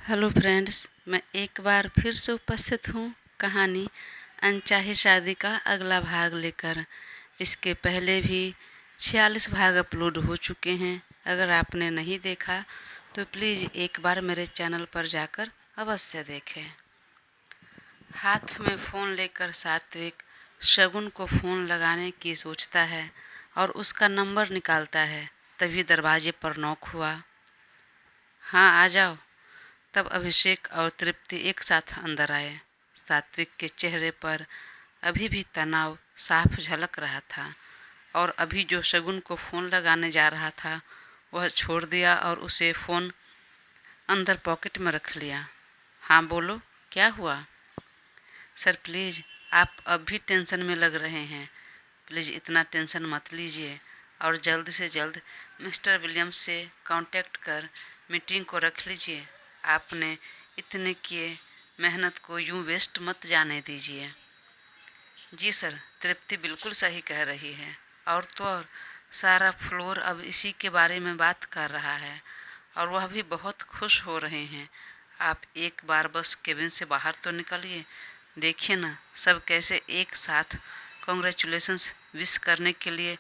Hello friends, मैं एक बार फिर से उपस्थित हूँ कहानी अनचाही शादी का अगला भाग लेकर। इसके पहले भी 46 भाग अपलोड हो चुके हैं। अगर आपने नहीं देखा तो प्लीज़ एक बार मेरे चैनल पर जाकर अवश्य देखें। हाथ में फ़ोन लेकर सात्विक शगुन को फ़ोन लगाने की सोचता है और उसका नंबर निकालता है। तभी दरवाजे पर नॉक हुआ। हाँ, आ जाओ। तब अभिषेक और तृप्ति एक साथ अंदर आए। सात्विक के चेहरे पर अभी भी तनाव साफ झलक रहा था और अभी जो शगुन को फ़ोन लगाने जा रहा था वह छोड़ दिया और उसे फ़ोन अंदर पॉकेट में रख लिया। हाँ बोलो, क्या हुआ? सर प्लीज़, आप अब भी टेंशन में लग रहे हैं। प्लीज़ इतना टेंशन मत लीजिए और जल्द से जल्द मिस्टर विलियम्स से कांटेक्ट कर मीटिंग को रख लीजिए। आपने इतने किए मेहनत को यूं वेस्ट मत जाने दीजिए। जी सर, तृप्ति बिल्कुल सही कह रही है। और तो और सारा फ्लोर अब इसी के बारे में बात कर रहा है और वह भी बहुत खुश हो रहे हैं। आप एक बार बस केबिन से बाहर तो निकलिए, देखिए ना सब कैसे एक साथ कॉन्ग्रेचुलेशंस विश करने के लिए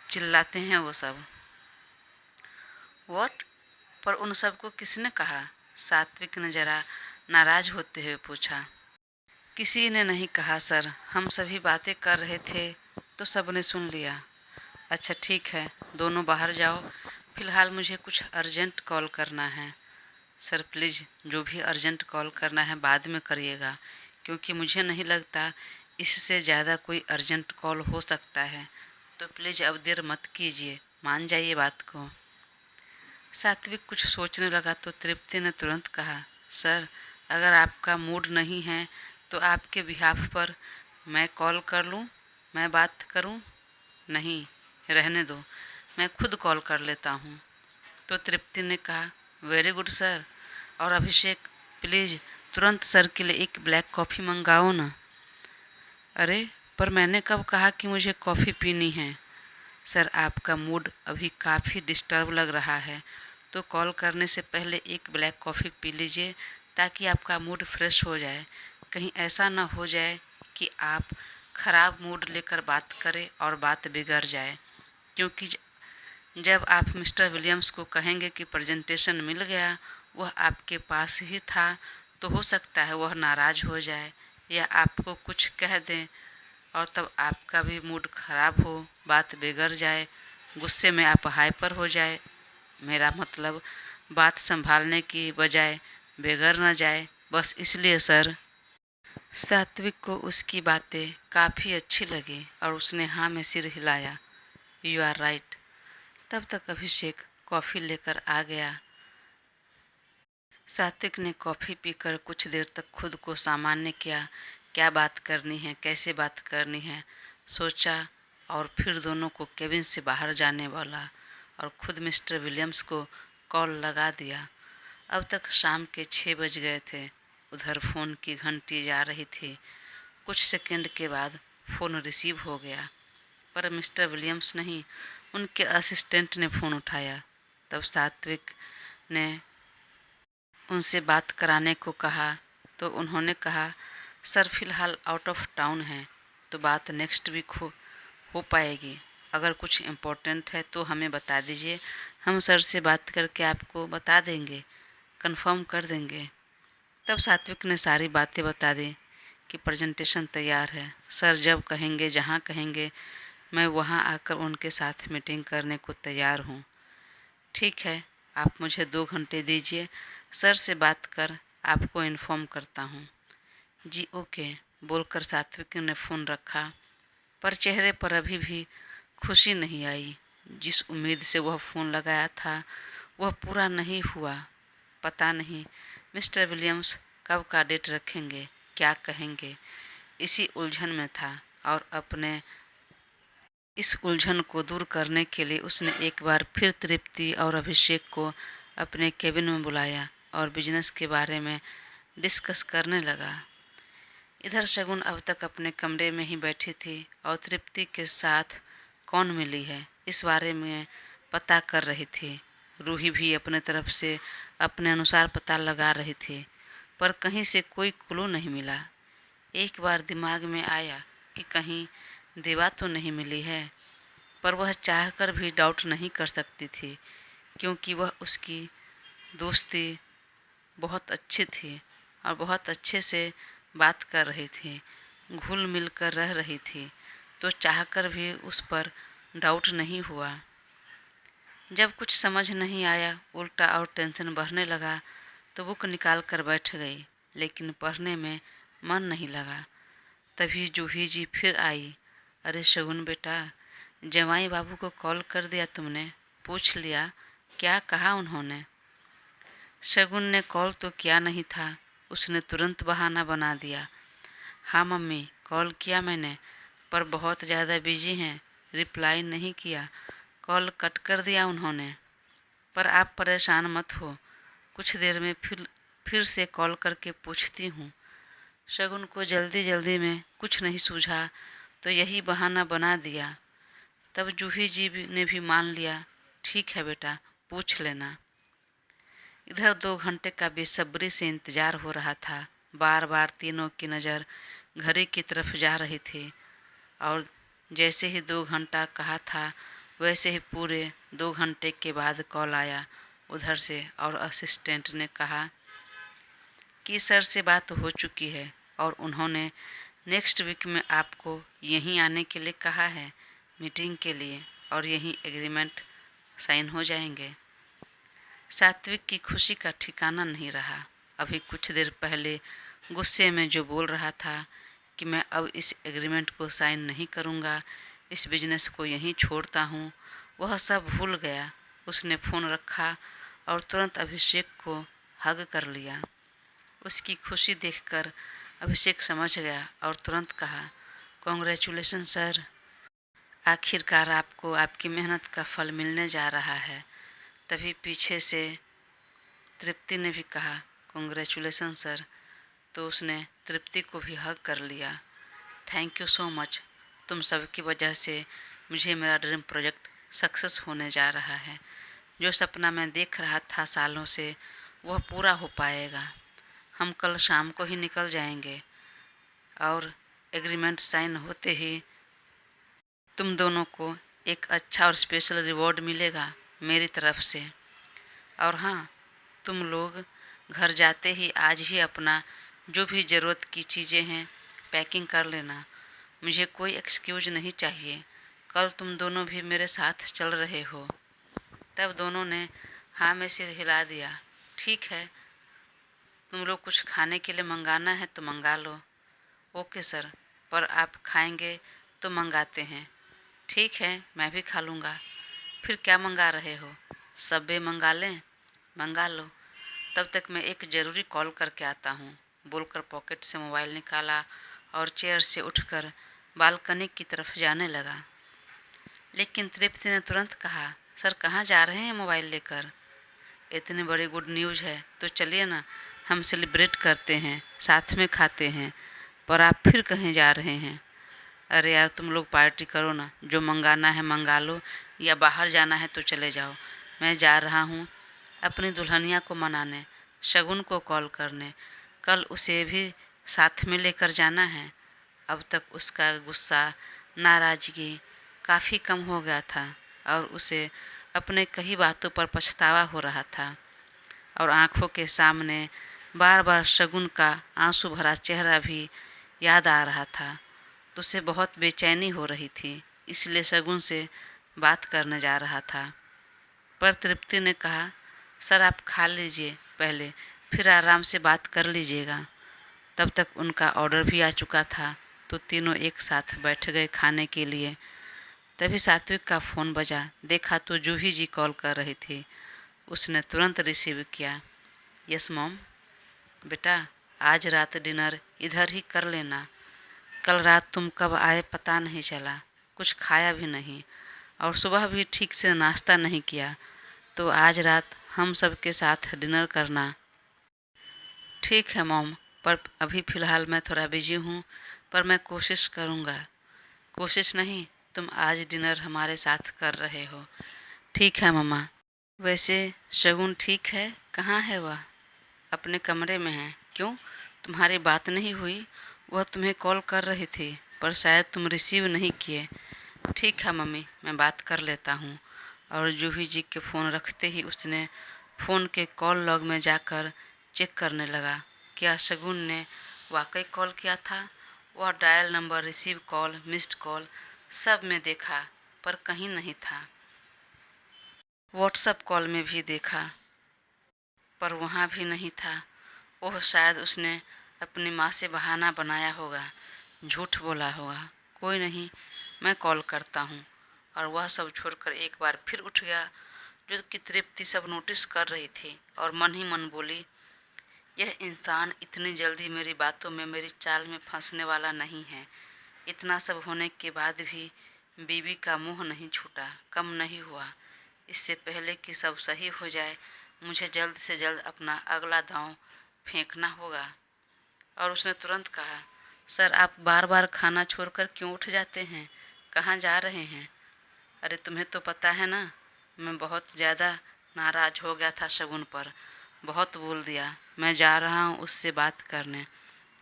चिल्लाते हैं वो सब। व्हाट? पर उन सबको किसने कहा? सात्विक ने जरा नाराज होते हुए पूछा। किसी ने नहीं कहा सर, हम सभी बातें कर रहे थे तो सबने सुन लिया। अच्छा ठीक है, दोनों बाहर जाओ, फिलहाल मुझे कुछ अर्जेंट कॉल करना है। सर प्लीज़, जो भी अर्जेंट कॉल करना है बाद में करिएगा, क्योंकि मुझे नहीं लगता इससे ज़्यादा कोई अर्जेंट कॉल हो सकता है। तो प्लीज़ अब देर मत कीजिए, मान जाइए बात को। सात्विक कुछ सोचने लगा तो तृप्ति ने तुरंत कहा, सर अगर आपका मूड नहीं है तो आपके बिहाफ पर मैं कॉल कर लूँ, मैं बात करूँ? नहीं, रहने दो, मैं खुद कॉल कर लेता हूँ। तो तृप्ति ने कहा, वेरी गुड सर। और अभिषेक प्लीज़ तुरंत सर के लिए एक ब्लैक कॉफ़ी मंगाओ ना। अरे पर मैंने कब कहा कि मुझे कॉफ़ी पीनी है? सर आपका मूड अभी काफ़ी डिस्टर्ब लग रहा है, तो कॉल करने से पहले एक ब्लैक कॉफ़ी पी लीजिए ताकि आपका मूड फ्रेश हो जाए। कहीं ऐसा ना हो जाए कि आप ख़राब मूड लेकर बात करें और बात बिगड़ जाए, क्योंकि जब आप मिस्टर विलियम्स को कहेंगे कि प्रेजेंटेशन मिल गया, वह आपके पास ही था, तो हो सकता है वह नाराज़ हो जाए या आपको कुछ कह दें और तब आपका भी मूड ख़राब हो, बात बिगड़ जाए, गुस्से में आप हाइपर हो जाए। मेरा मतलब बात संभालने की बजाय बिगड़ न जाए, बस इसलिए सर। सात्विक को उसकी बातें काफ़ी अच्छी लगी और उसने हाँ में सिर हिलाया। You are right. तब तक अभिषेक कॉफ़ी लेकर आ गया। सात्विक ने कॉफ़ी पीकर कुछ देर तक खुद को सामान्य किया, क्या बात करनी है, कैसे बात करनी है, सोचा और फिर दोनों को केबिन से बाहर जाने वाला और खुद मिस्टर विलियम्स को कॉल लगा दिया। अब तक शाम के 6 बज गए थे। उधर फ़ोन की घंटी जा रही थी। कुछ सेकंड के बाद फ़ोन रिसीव हो गया, पर मिस्टर विलियम्स नहीं, उनके असिस्टेंट ने फ़ोन उठाया। तब सात्विक ने उनसे बात कराने को कहा तो उन्होंने कहा, सर फ़िलहाल आउट ऑफ टाउन है, तो बात नेक्स्ट वीक हो पाएगी। अगर कुछ इम्पोर्टेंट है तो हमें बता दीजिए, हम सर से बात करके आपको बता देंगे, कंफर्म कर देंगे। तब सात्विक ने सारी बातें बता दी कि प्रेजेंटेशन तैयार है, सर जब कहेंगे, जहाँ कहेंगे, मैं वहाँ आकर उनके साथ मीटिंग करने को तैयार हूँ। ठीक है, आप मुझे 2 घंटे दीजिए, सर से बात कर आपको इन्फॉर्म करता हूँ। जी ओके, बोलकर सात्विक ने फ़ोन रखा, पर चेहरे पर अभी भी खुशी नहीं आई। जिस उम्मीद से वह फ़ोन लगाया था वह पूरा नहीं हुआ। पता नहीं मिस्टर विलियम्स कब का डेट रखेंगे, क्या कहेंगे, इसी उलझन में था। और अपने इस उलझन को दूर करने के लिए उसने एक बार फिर तृप्ति और अभिषेक को अपने केबिन में बुलाया और बिजनेस के बारे में डिस्कस करने लगा। इधर शगुन अब तक अपने कमरे में ही बैठी थी और तृप्ति के साथ कौन मिली है इस बारे में पता कर रही थी। रूही भी अपने तरफ से अपने अनुसार पता लगा रही थी, पर कहीं से कोई क्लू नहीं मिला। एक बार दिमाग में आया कि कहीं देवा तो नहीं मिली है, पर वह चाहकर भी डाउट नहीं कर सकती थी, क्योंकि वह उसकी दोस्ती बहुत अच्छी थी और बहुत अच्छे से बात कर रही थी, घुल मिल कर रह रही थी, तो चाहकर भी उस पर डाउट नहीं हुआ। जब कुछ समझ नहीं आया, उल्टा और टेंशन बढ़ने लगा, तो बुक निकाल कर बैठ गई, लेकिन पढ़ने में मन नहीं लगा। तभी जूही जी फिर आई। अरे शगुन बेटा, जमाई बाबू को कॉल कर दिया तुमने? पूछ लिया, क्या कहा उन्होंने? शगुन ने कॉल तो किया नहीं था, उसने तुरंत बहाना बना दिया। हाँ मम्मी, कॉल किया मैंने, पर बहुत ज़्यादा बिजी हैं, रिप्लाई नहीं किया, कॉल कट कर दिया उन्होंने। पर आप परेशान मत हो, कुछ देर में फिर से कॉल करके पूछती हूँ। शगुन को जल्दी जल्दी में कुछ नहीं सूझा, तो यही बहाना बना दिया। तब जूही जी ने भी मान लिया, ठीक है बेटा, पूछ लेना। इधर 2 घंटे का बेसब्री से इंतजार हो रहा था। बार बार तीनों की नज़र घड़ी की तरफ जा रही थी, और जैसे ही 2 घंटा कहा था, वैसे ही पूरे 2 घंटे के बाद कॉल आया उधर से, और असिस्टेंट ने कहा कि सर से बात हो चुकी है और उन्होंने नेक्स्ट वीक में आपको यहीं आने के लिए कहा है, मीटिंग के लिए, और यहीं एग्रीमेंट साइन हो जाएंगे। सात्विक की खुशी का ठिकाना नहीं रहा। अभी कुछ देर पहले गुस्से में जो बोल रहा था कि मैं अब इस एग्रीमेंट को साइन नहीं करूँगा, इस बिजनेस को यहीं छोड़ता हूँ, वह सब भूल गया। उसने फ़ोन रखा और तुरंत अभिषेक को हग कर लिया। उसकी खुशी देखकर अभिषेक समझ गया और तुरंत कहा, कॉन्ग्रेचुलेसन सर, आखिरकार आपको आपकी मेहनत का फल मिलने जा रहा है। तभी पीछे से तृप्ति ने भी कहा, कॉन्ग्रेचुलेसन सर, तो उसने तृप्ति को भी हग कर लिया। थैंक यू सो मच, तुम सबकी वजह से मुझे मेरा ड्रीम प्रोजेक्ट सक्सेस होने जा रहा है। जो सपना मैं देख रहा था सालों से, वह पूरा हो पाएगा। हम कल शाम को ही निकल जाएंगे और एग्रीमेंट साइन होते ही तुम दोनों को एक अच्छा और स्पेशल रिवॉर्ड मिलेगा मेरी तरफ से। और हाँ, तुम लोग घर जाते ही आज ही अपना जो भी ज़रूरत की चीज़ें हैं पैकिंग कर लेना। मुझे कोई एक्सक्यूज नहीं चाहिए। कल तुम दोनों भी मेरे साथ चल रहे हो। तब दोनों ने हाँ में सिर हिला दिया। ठीक है, तुम लोग कुछ खाने के लिए मंगाना है तो मंगा लो। ओके सर, पर आप खाएंगे तो मंगाते हैं। ठीक है, मैं भी खा लूँगा। फिर क्या मंगा रहे हो? सबवे मंगा लें? मंगा लो। तब तक मैं एक ज़रूरी कॉल करके आता हूँ, बोलकर पॉकेट से मोबाइल निकाला और चेयर से उठकर बालकनी की तरफ जाने लगा। लेकिन तृप्ति ने तुरंत कहा, सर कहाँ जा रहे हैं मोबाइल लेकर? इतनी बड़ी गुड न्यूज़ है तो चलिए ना, हम सेलिब्रेट करते हैं, साथ में खाते हैं। पर आप फिर कहीं जा रहे हैं? अरे यार, तुम लोग पार्टी करो ना, जो मंगाना है मंगा लो, या बाहर जाना है तो चले जाओ। मैं जा रहा हूँ अपनी दुल्हनिया को मनाने, शगुन को कॉल करने। कल उसे भी साथ में लेकर जाना है। अब तक उसका गुस्सा, नाराज़गी काफ़ी कम हो गया था और उसे अपने कई बातों पर पछतावा हो रहा था, और आँखों के सामने बार बार शगुन का आंसू भरा चेहरा भी याद आ रहा था। तो उसे बहुत बेचैनी हो रही थी, इसलिए शगुन से बात करने जा रहा था। पर तृप्ति ने कहा, सर आप खा लीजिए पहले, फिर आराम से बात कर लीजिएगा। तब तक उनका ऑर्डर भी आ चुका था, तो तीनों एक साथ बैठ गए खाने के लिए। तभी सात्विक का फ़ोन बजा। देखा तो जूही जी कॉल कर रही थी। उसने तुरंत रिसीव किया। Yes mom. बेटा, आज रात डिनर इधर ही कर लेना। कल रात तुम कब आए पता नहीं चला, कुछ खाया भी नहीं और सुबह भी ठीक से नाश्ता नहीं किया, तो आज रात हम सब के साथ डिनर करना। ठीक है मॉम, पर अभी फ़िलहाल मैं थोड़ा बिजी हूँ, पर मैं कोशिश करूँगा। कोशिश नहीं, तुम आज डिनर हमारे साथ कर रहे हो। ठीक है मम्मा। वैसे शगुन ठीक है? कहाँ है वह? अपने कमरे में है। क्यों, तुम्हारी बात नहीं हुई? वह तुम्हें कॉल कर रही थी पर शायद तुम रिसीव नहीं किए। ठीक है मम्मी, मैं बात कर लेता हूँ। और जूही जी के फ़ोन रखते ही उसने फ़ोन के कॉल लॉग में जाकर चेक करने लगा। क्या शगुन ने वाकई कॉल किया था? वह dial number, receive call, missed call सब में देखा पर कहीं नहीं था। व्हाट्सएप कॉल में भी देखा पर वहाँ भी नहीं था। ओह, शायद उसने अपनी माँ से बहाना बनाया होगा, झूठ बोला होगा। कोई नहीं, मैं कॉल करता हूँ। और वह सब छोड़कर एक बार फिर उठ गया। जो कि तृप्ति सब नोटिस कर रही थी और मन ही मन बोली, यह इंसान इतनी जल्दी मेरी बातों में, मेरी चाल में फंसने वाला नहीं है। इतना सब होने के बाद भी बीवी का मुंह नहीं छूटा, कम नहीं हुआ। इससे पहले कि सब सही हो जाए, मुझे जल्द से जल्द अपना अगला दांव फेंकना होगा। और उसने तुरंत कहा, सर आप बार बार खाना छोड़कर क्यों उठ जाते हैं? कहाँ जा रहे हैं? अरे तुम्हें तो पता है ना, मैं बहुत ज़्यादा नाराज़ हो गया था शगुन पर। बहुत बोल दिया। मैं जा रहा हूँ उससे बात करने।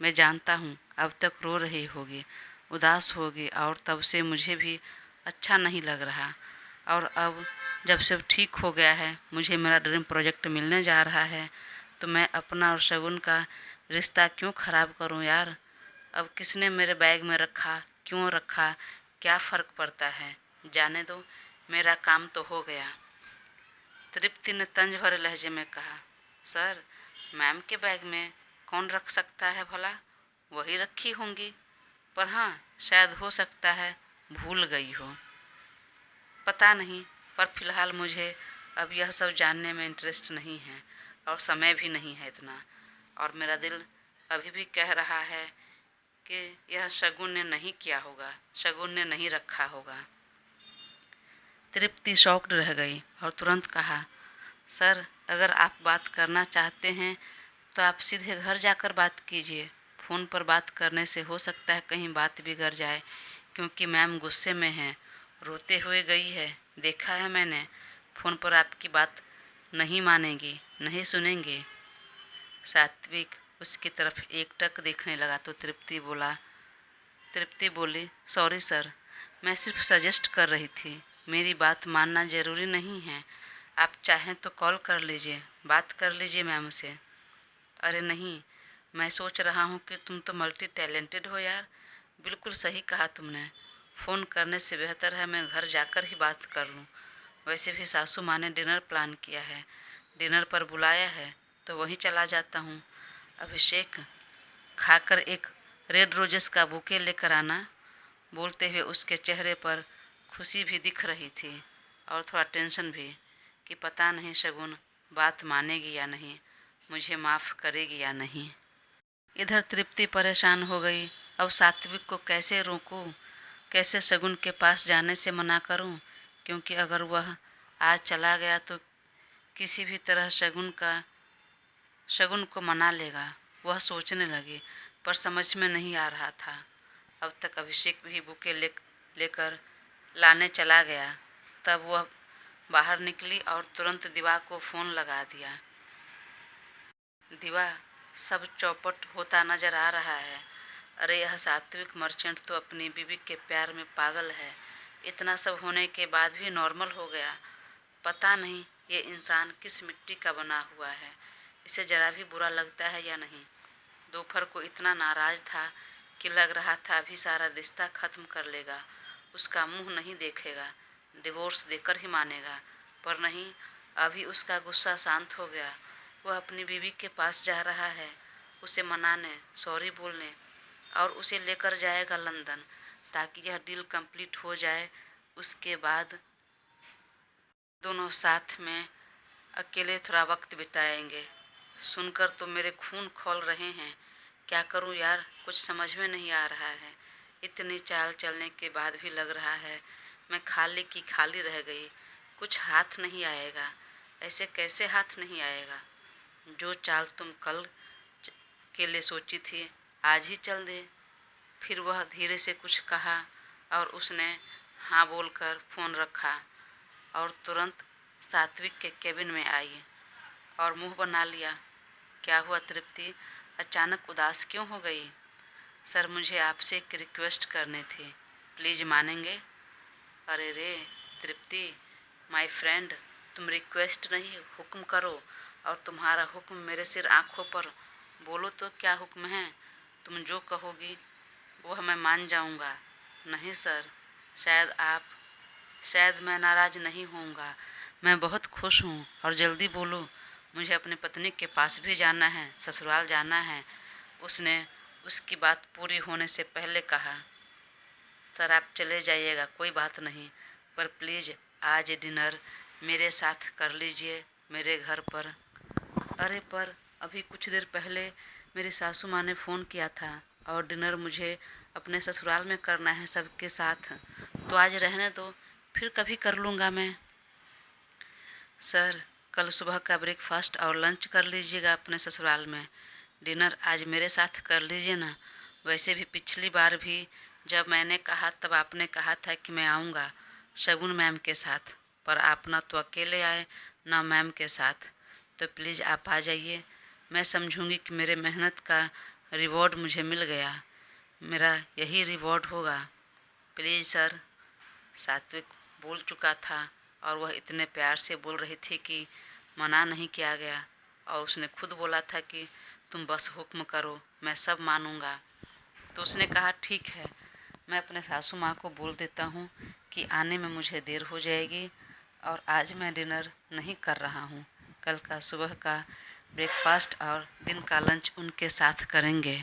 मैं जानता हूँ अब तक रो रही होगी, उदास होगी, और तब से मुझे भी अच्छा नहीं लग रहा। और अब जब सब ठीक हो गया है, मुझे मेरा ड्रीम प्रोजेक्ट मिलने जा रहा है, तो मैं अपना और शगुन का रिश्ता क्यों ख़राब करूं यार? अब किसने मेरे बैग में रखा, क्यों रखा, क्या फ़र्क पड़ता है? जाने दो, मेरा काम तो हो गया। तृप्ति ने तंज भरे लहजे में कहा, सर मैम के बैग में कौन रख सकता है भला? वही रखी होंगी। पर हाँ, शायद हो सकता है भूल गई हो। पता नहीं, पर फिलहाल मुझे अब यह सब जानने में इंटरेस्ट नहीं है और समय भी नहीं है इतना। और मेरा दिल अभी भी कह रहा है कि यह शगुन ने नहीं किया होगा, शगुन ने नहीं रखा होगा। तृप्ति शॉक्ड रह गई और तुरंत कहा, सर अगर आप बात करना चाहते हैं तो आप सीधे घर जाकर बात कीजिए। फ़ोन पर बात करने से हो सकता है कहीं बात बिगड़ जाए, क्योंकि मैम गुस्से में हैं, रोते हुए गई है। देखा है मैंने, फ़ोन पर आपकी बात नहीं मानेंगी, नहीं सुनेंगे। सात्विक उसकी तरफ एकटक देखने लगा तो तृप्ति बोली, सॉरी सर, मैं सिर्फ सजेस्ट कर रही थी। मेरी बात मानना ज़रूरी नहीं है। आप चाहें तो कॉल कर लीजिए, बात कर लीजिए मैम से। अरे नहीं, मैं सोच रहा हूँ कि तुम तो मल्टी टैलेंटेड हो यार। बिल्कुल सही कहा तुमने। फ़ोन करने से बेहतर है मैं घर जाकर ही बात कर लूँ। वैसे भी सासू माँ ने डिनर प्लान किया है, डिनर पर बुलाया है, तो वहीं चला जाता हूँ। अभिषेक, खाकर एक रेड रोजेस का बुके लेकर आना। बोलते हुए उसके चेहरे पर खुशी भी दिख रही थी और थोड़ा टेंशन भी कि पता नहीं शगुन बात मानेगी या नहीं, मुझे माफ़ करेगी या नहीं। इधर तृप्ति परेशान हो गई। अब सात्विक को कैसे रोकूं, कैसे शगुन के पास जाने से मना करूं? क्योंकि अगर वह आज चला गया तो किसी भी तरह शगुन को मना लेगा। वह सोचने लगी पर समझ में नहीं आ रहा था। अब तक अभिषेक भी बुके लेकर लाने चला गया। तब वह बाहर निकली और तुरंत दिवा को फ़ोन लगा दिया। दिवा, सब चौपट होता नजर आ रहा है। अरे यह सात्विक मर्चेंट तो अपनी बीवी के प्यार में पागल है। इतना सब होने के बाद भी नॉर्मल हो गया। पता नहीं ये इंसान किस मिट्टी का बना हुआ है। इसे ज़रा भी बुरा लगता है या नहीं। दोपहर को इतना नाराज़ था कि लग रहा था अभी सारा रिश्ता ख़त्म कर लेगा, उसका मुंह नहीं देखेगा, डिवोर्स देकर ही मानेगा। पर नहीं, अभी उसका गुस्सा शांत हो गया। वह अपनी बीवी के पास जा रहा है, उसे मनाने, सॉरी बोलने, और उसे लेकर जाएगा लंदन, ताकि यह डील कंप्लीट हो जाए। उसके बाद दोनों साथ में अकेले थोड़ा वक्त बिताएंगे। सुनकर तो मेरे खून खौल रहे हैं। क्या करूं यार, कुछ समझ में नहीं आ रहा है। इतनी चाल चलने के बाद भी लग रहा है मैं खाली की खाली रह गई। कुछ हाथ नहीं आएगा। ऐसे कैसे हाथ नहीं आएगा? जो चाल तुम कल के लिए सोची थी, आज ही चल दे। फिर वह धीरे से कुछ कहा और उसने हाँ बोलकर फ़ोन रखा और तुरंत सात्विक के केबिन में आई। और मुंह बना लिया। क्या हुआ तृप्ति, अचानक उदास क्यों हो गई? सर, मुझे आपसे एक रिक्वेस्ट करनी थी, प्लीज़ मानेंगे? अरे रे तृप्ति, माय फ्रेंड, तुम रिक्वेस्ट नहीं हुक्म करो, और तुम्हारा हुक्म मेरे सिर आँखों पर। बोलो तो क्या हुक्म है? तुम जो कहोगी वह मैं मान जाऊंगा। नहीं सर, शायद मैं नाराज़ नहीं होऊंगा। मैं बहुत खुश हूँ, और जल्दी बोलो, मुझे अपनी पत्नी के पास भी जाना है, ससुराल जाना है। उसने उसकी बात पूरी होने से पहले कहा। सर, आप चले जाइएगा, कोई बात नहीं, पर प्लीज़ आज डिनर मेरे साथ कर लीजिए, मेरे घर पर। अरे पर अभी कुछ देर पहले मेरी सासू माँ ने फ़ोन किया था, और डिनर मुझे अपने ससुराल में करना है सबके साथ। तो आज रहने दो, फिर कभी कर लूँगा मैं। सर, कल सुबह का ब्रेकफास्ट और लंच कर लीजिएगा अपने ससुराल में। डिनर आज मेरे साथ कर लीजिए ना। वैसे भी पिछली बार भी जब मैंने कहा तब आपने कहा था कि मैं आऊँगा शगुन मैम के साथ, पर आप ना तो अकेले आए ना मैम के साथ। तो प्लीज़ आप आ जाइए। मैं समझूंगी कि मेरे मेहनत का रिवॉर्ड मुझे मिल गया, मेरा यही रिवॉर्ड होगा। Please sir. सात्विक बोल चुका था, और वह इतने प्यार से बोल रही थी कि मना नहीं किया गया। और उसने खुद बोला था कि तुम बस हुक्म करो, मैं सब मानूंगा। तो उसने कहा ठीक है, मैं अपने सासू माँ को बोल देता हूँ कि आने में मुझे देर हो जाएगी, और आज मैं डिनर नहीं कर रहा हूँ। कल का सुबह का ब्रेकफास्ट और दिन का लंच उनके साथ करेंगे।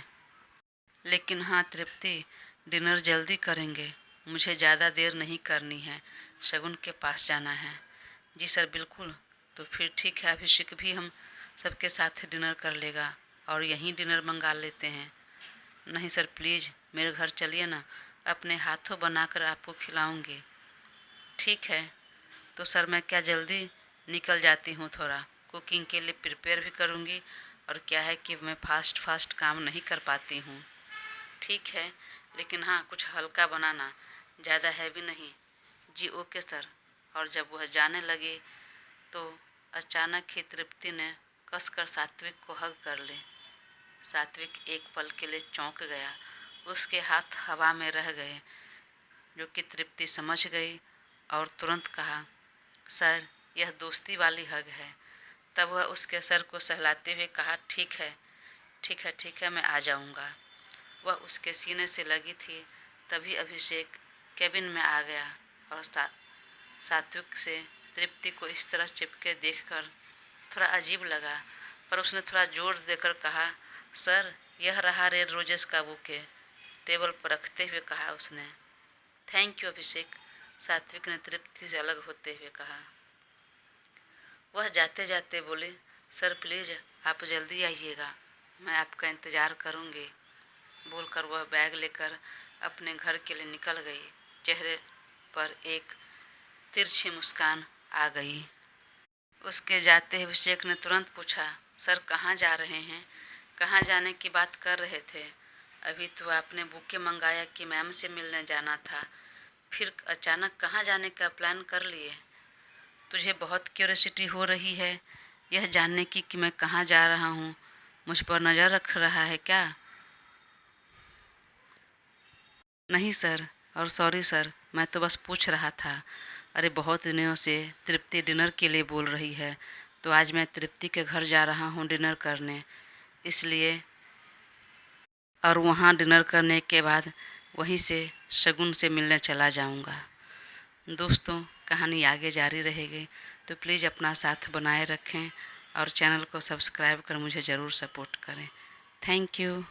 लेकिन हाँ तृप्ति, डिनर जल्दी करेंगे, मुझे ज़्यादा देर नहीं करनी है, शगुन के पास जाना है। जी सर, बिल्कुल। तो फिर ठीक है, अभिषेक भी हम सबके साथ डिनर कर लेगा, और यहीं डिनर मंगा लेते हैं। नहीं सर, प्लीज़ मेरे घर चलिए ना, अपने हाथों बनाकर आपको खिलाऊंगी। ठीक है, तो सर मैं क्या जल्दी निकल जाती हूँ, थोड़ा कुकिंग के लिए प्रिपेयर भी करूँगी, और क्या है कि मैं फास्ट काम नहीं कर पाती हूँ। ठीक है, लेकिन हाँ कुछ हल्का बनाना, ज़्यादा हैवी नहीं। जी ओके सर। और जब वह जाने लगी तो अचानक ही तृप्ति ने कसकर सात्विक को हग कर ली। सात्विक एक पल के लिए चौंक गया, उसके हाथ हवा में रह गए, जो कि तृप्ति समझ गई, और तुरंत कहा, सर यह दोस्ती वाली हग है। तब वह उसके सर को सहलाते हुए कहा, ठीक है, मैं आ जाऊंगा। वह उसके सीने से लगी थी। तभी अभिषेक केबिन में आ गया, और सात्विक से तृप्ति को इस तरह चिपके देखकर थोड़ा अजीब लगा, पर उसने थोड़ा जोर देकर कहा, सर यह रहा रेड रोजेस का बुके। टेबल पर रखते हुए कहा उसने। थैंक यू अभिषेक, सात्विक ने तृप्ति से अलग होते हुए कहा। वह जाते जाते बोले, सर प्लीज़ आप जल्दी आइएगा, मैं आपका इंतज़ार करूँगी। बोलकर वह बैग लेकर अपने घर के लिए निकल गई। चेहरे पर एक तिरछी मुस्कान आ गई। उसके जाते ही अभिषेक ने तुरंत पूछा, सर कहाँ जा रहे हैं? कहाँ जाने की बात कर रहे थे? अभी तो आपने बुके मंगाया कि मैम से मिलने जाना था, फिर अचानक कहाँ जाने का प्लान कर लिए? तुझे बहुत क्यूरियोसिटी हो रही है यह जानने की कि मैं कहाँ जा रहा हूँ, मुझ पर नज़र रख रहा है क्या? नहीं सर, और सॉरी सर, मैं तो बस पूछ रहा था। अरे बहुत दिनों से तृप्ति डिनर के लिए बोल रही है, तो आज मैं तृप्ति के घर जा रहा हूँ डिनर करने, इसलिए। और वहाँ डिनर करने के बाद वहीं से शगुन से मिलने चला जाऊँगा। दोस्तों, कहानी आगे जारी रहेगी, तो प्लीज़ अपना साथ बनाए रखें, और चैनल को सब्सक्राइब कर मुझे ज़रूर सपोर्ट करें। Thank you.